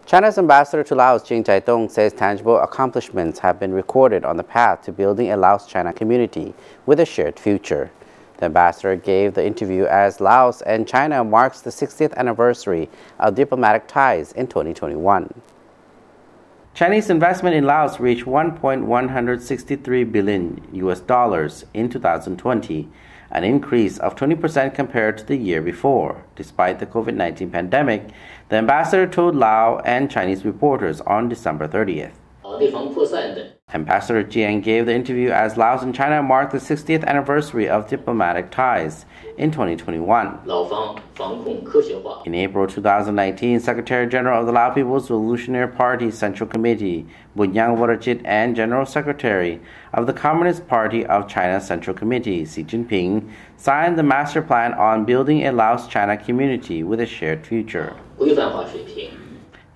China's ambassador to Laos, Jiang Zaidong, says tangible accomplishments have been recorded on the path to building a Laos-China community with a shared future. The ambassador gave the interview as Laos and China marks the 60th anniversary of diplomatic ties in 2021. Chinese investment in Laos reached $1.163 billion in 2020, an increase of 20% compared to the year before. Despite the COVID-19 pandemic, the ambassador told Lao and Chinese reporters on December 30th. Ambassador Jiang gave the interview as Laos and China marked the 60th anniversary of diplomatic ties in 2021. In April 2019, Secretary General of the Lao People's Revolutionary Party Central Committee, Bunyang Vorachit, and General Secretary of the Communist Party of China Central Committee, Xi Jinping, signed the master plan on building a Laos-China community with a shared future.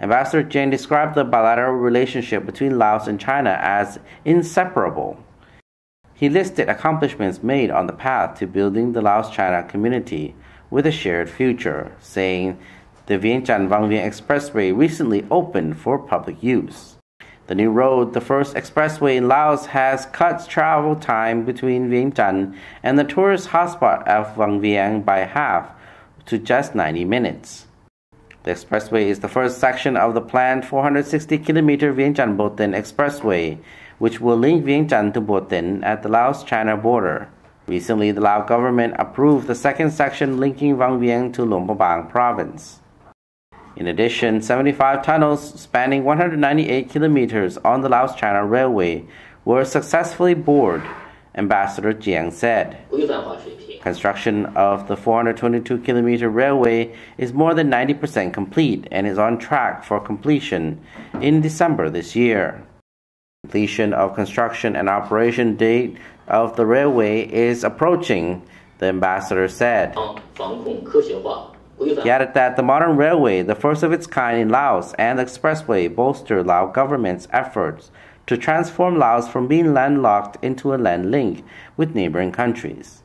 Ambassador Jiang described the bilateral relationship between Laos and China as inseparable. He listed accomplishments made on the path to building the Laos-China community with a shared future, saying the Vientiane-Vang Vieng Expressway recently opened for public use. The new road, the first expressway in Laos, has cut travel time between Vientiane and the tourist hotspot of Vang Vieng by half to just 90 minutes. The expressway is the first section of the planned 460-kilometer Vientiane-Bo-Tin Expressway, which will link Vientiane to Bo-Tin at the Laos-China border. Recently, the Lao government approved the second section linking Vang Vieng to Luang Prabang province. In addition, 75 tunnels spanning 198 kilometers on the Laos-China Railway were successfully bored, Ambassador Jiang said. Construction of the 422-kilometer railway is more than 90% complete and is on track for completion in December this year. Completion of construction and operation date of the railway is approaching, the ambassador said. He added that the modern railway, the first of its kind in Laos, and the expressway bolster Lao government's efforts to transform Laos from being landlocked into a land link with neighboring countries.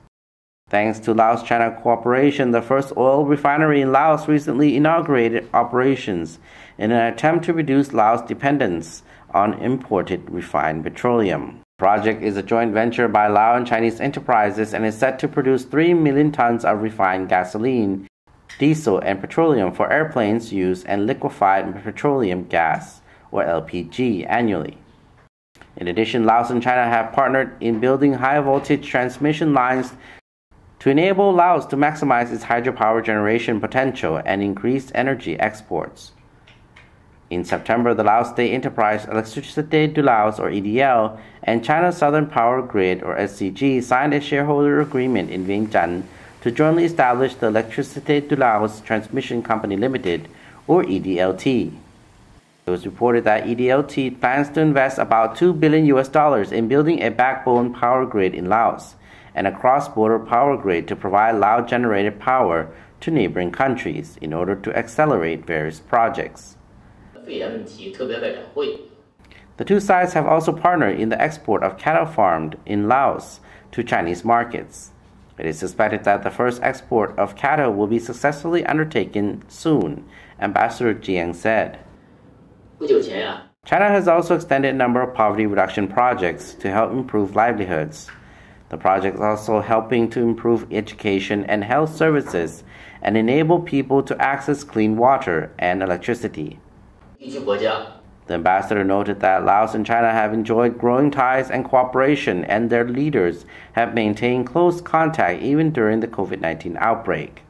Thanks to Laos-China cooperation, the first oil refinery in Laos recently inaugurated operations in an attempt to reduce Laos' dependence on imported refined petroleum. The project is a joint venture by Lao and Chinese enterprises and is set to produce 3 million tons of refined gasoline, diesel, and petroleum for airplanes use and liquefied petroleum gas, or LPG, annually. In addition, Laos and China have partnered in building high-voltage transmission lines to enable Laos to maximize its hydropower generation potential and increase energy exports. In September, the Laos State Enterprise Electricité du Laos, or EDL, and China's Southern Power Grid, or SCG, signed a shareholder agreement in Vientiane to jointly establish the Electricité du Laos Transmission Company Limited, or EDLT. It was reported that EDLT plans to invest about $2 billion in building a backbone power grid in Laos and a cross-border power grid to provide Lao-generated power to neighboring countries in order to accelerate various projects. The two sides have also partnered in the export of cattle farmed in Laos to Chinese markets. It is suspected that the first export of cattle will be successfully undertaken soon, Ambassador Jiang said. China has also extended a number of poverty reduction projects to help improve livelihoods. The project is also helping to improve education and health services and enable people to access clean water and electricity. The ambassador noted that Laos and China have enjoyed growing ties and cooperation, and their leaders have maintained close contact even during the COVID-19 outbreak.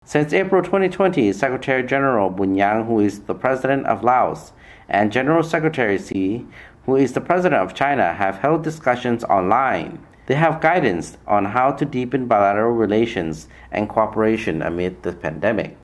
Since April 2020, Secretary General Bunyang, who is the President of Laos, and General Secretary Xi, who is the President of China, have held discussions online. They have guidance on how to deepen bilateral relations and cooperation amid the pandemic.